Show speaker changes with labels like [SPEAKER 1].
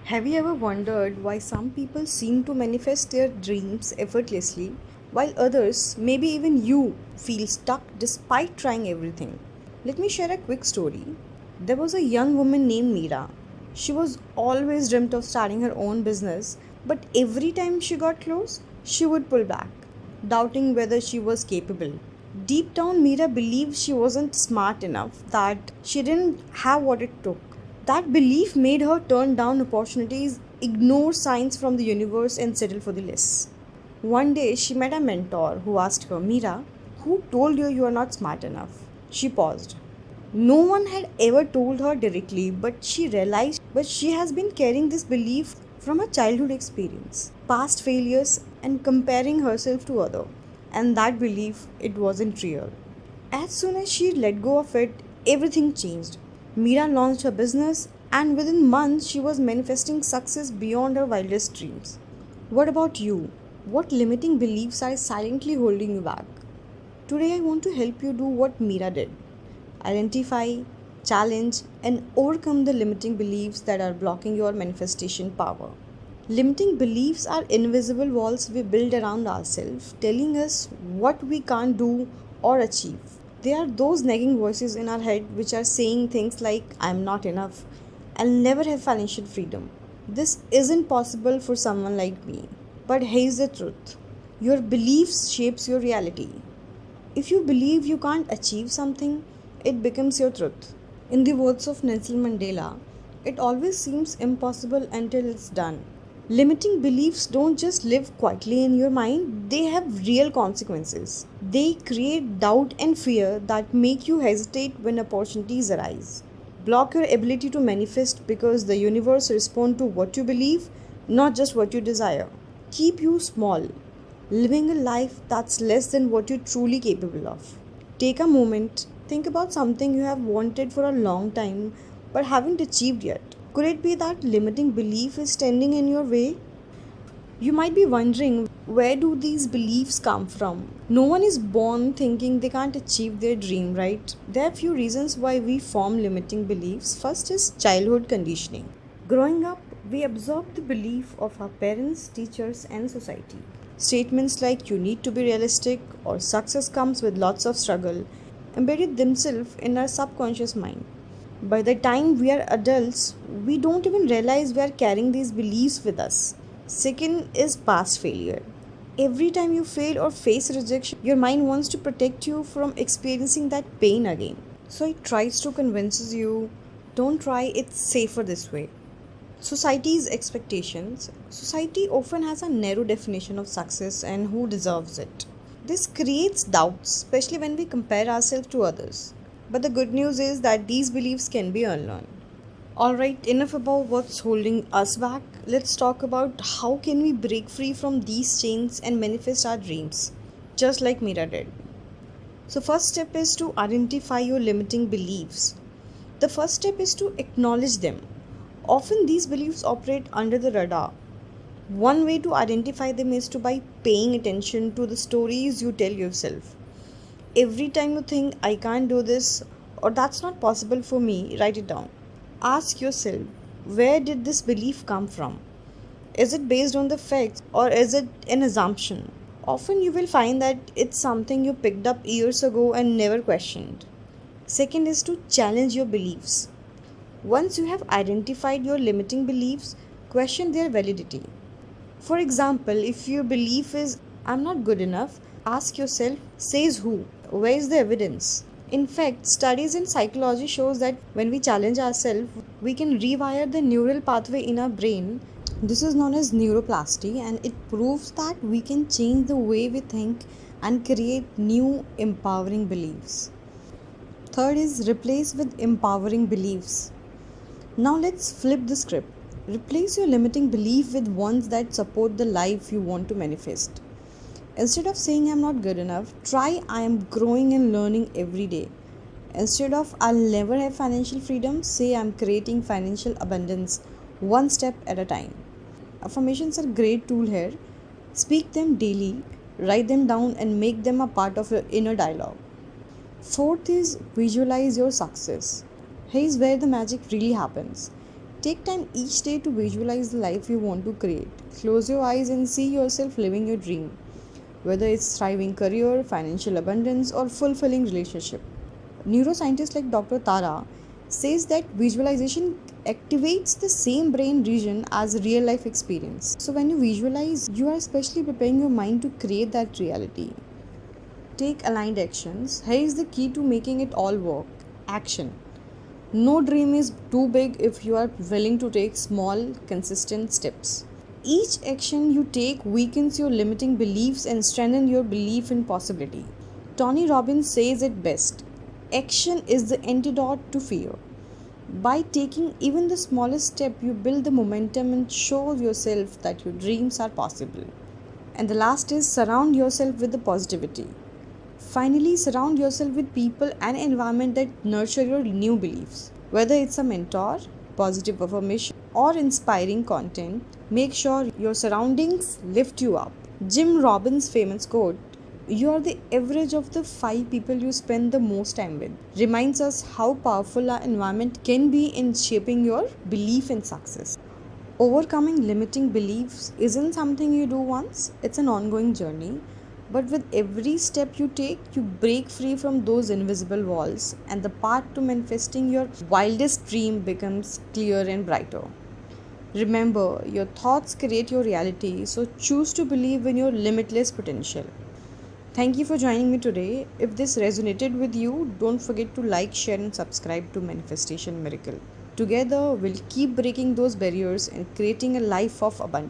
[SPEAKER 1] Have you ever wondered why some people seem to manifest their dreams effortlessly, while others, maybe even you, feel stuck despite trying everything? Let me share a quick story. There was a young woman named Meera. She was always dreamt of starting her own business, but every time she got close, she would pull back, doubting whether she was capable. Deep down, Meera believed she wasn't smart enough, that she didn't have what it took. That belief made her turn down opportunities, ignore signs from the universe, and settle for the less. One day, she met a mentor who asked her, Meera, who told you are not smart enough? She paused. No one had ever told her directly, but she realized but she has been carrying this belief from her childhood experience, past failures, and comparing herself to others. And that belief, it wasn't real. As soon as she let go of it, everything changed. Meera launched her business, and within months, she was manifesting success beyond her wildest dreams. What about you? What limiting beliefs are silently holding you back? Today, I want to help you do what Meera did: identify, challenge, and overcome the limiting beliefs that are blocking your manifestation power. Limiting beliefs are invisible walls we build around ourselves, telling us what we can't do or achieve. They are those nagging voices in our head which are saying things like, I'm not enough, I'll never have financial freedom. This isn't possible for someone like me. But here's the truth: your beliefs shapes your reality. If you believe you can't achieve something, it becomes your truth. In the words of Nelson Mandela, it always seems impossible until it's done. Limiting beliefs don't just live quietly in your mind, they have real consequences. They create doubt and fear that make you hesitate when opportunities arise. Block your ability to manifest because the universe responds to what you believe, not just what you desire. Keep you small, living a life that's less than what you're truly capable of. Take a moment, think about something you have wanted for a long time but haven't achieved yet. Could it be that limiting belief is standing in your way? You might be wondering, where do these beliefs come from? No one is born thinking they can't achieve their dream, right? There are few reasons why we form limiting beliefs. First is childhood conditioning. Growing up, we absorb the belief of our parents, teachers, and society. Statements like you need to be realistic or success comes with lots of struggle embedded themselves in our subconscious mind. By the time we are adults, we don't even realize we are carrying these beliefs with us. Second is past failure. Every time you fail or face rejection, your mind wants to protect you from experiencing that pain again. So it tries to convince you, don't try, it's safer this way. Society's expectations. Society often has a narrow definition of success and who deserves it. This creates doubts, especially when we compare ourselves to others. But the good news is that these beliefs can be unlearned. Alright, enough about what's holding us back. Let's talk about how can we break free from these chains and manifest our dreams, just like Mira did. So first step is to identify your limiting beliefs. The first step is to acknowledge them. Often these beliefs operate under the radar. One way to identify them is to by paying attention to the stories you tell yourself. Every time you think I can't do this or that's not possible for me, write it down. Ask yourself, where did this belief come from? Is it based on the facts or is it an assumption? Often you will find that it's something you picked up years ago and never questioned. Second is to challenge your beliefs. Once you have identified your limiting beliefs, question their validity. For example, if your belief is I'm not good enough, ask yourself, says who? Where is the evidence? In fact, studies in psychology shows that when we challenge ourselves, we can rewire the neural pathway in our brain. This is known as neuroplasty, and it proves that we can change the way we think and create new empowering beliefs. Third is replace with empowering beliefs. Now let's flip the script. Replace your limiting belief with ones that support the life you want to manifest. Instead of saying I'm not good enough, try I am growing and learning every day. Instead of I'll never have financial freedom, say I'm creating financial abundance one step at a time. Affirmations are a great tool here. Speak them daily, write them down, and make them a part of your inner dialogue. Fourth is visualize your success. Here's where the magic really happens. Take time each day to visualize the life you want to create. Close your eyes and see yourself living your dream, whether it's thriving career, financial abundance, or fulfilling relationship. Neuroscientist like Dr. Tara says that visualization activates the same brain region as real life experience. So when you visualize, you are especially preparing your mind to create that reality. Take aligned actions. Here is the key to making it all work. Action. No dream is too big if you are willing to take small, consistent steps. Each action you take weakens your limiting beliefs and strengthens your belief in possibility. Tony Robbins says it best: action is the antidote to fear. By taking even the smallest step, you build the momentum and show yourself that your dreams are possible. And the last is surround yourself with the positivity. Finally, surround yourself with people and environment that nurture your new beliefs. Whether it's a mentor, positive affirmation, or inspiring content, make sure your surroundings lift you up. Jim Robbins' famous quote, "You are the average of the 5 people you spend the most time with," reminds us how powerful our environment can be in shaping your belief in success. Overcoming limiting beliefs isn't something you do once, it's an ongoing journey. But with every step you take, you break free from those invisible walls, and the path to manifesting your wildest dream becomes clearer and brighter. Remember, your thoughts create your reality, so choose to believe in your limitless potential. Thank you for joining me today. If this resonated with you, don't forget to like, share, and subscribe to Manifestation Miracle. Together, we'll keep breaking those barriers and creating a life of abundance.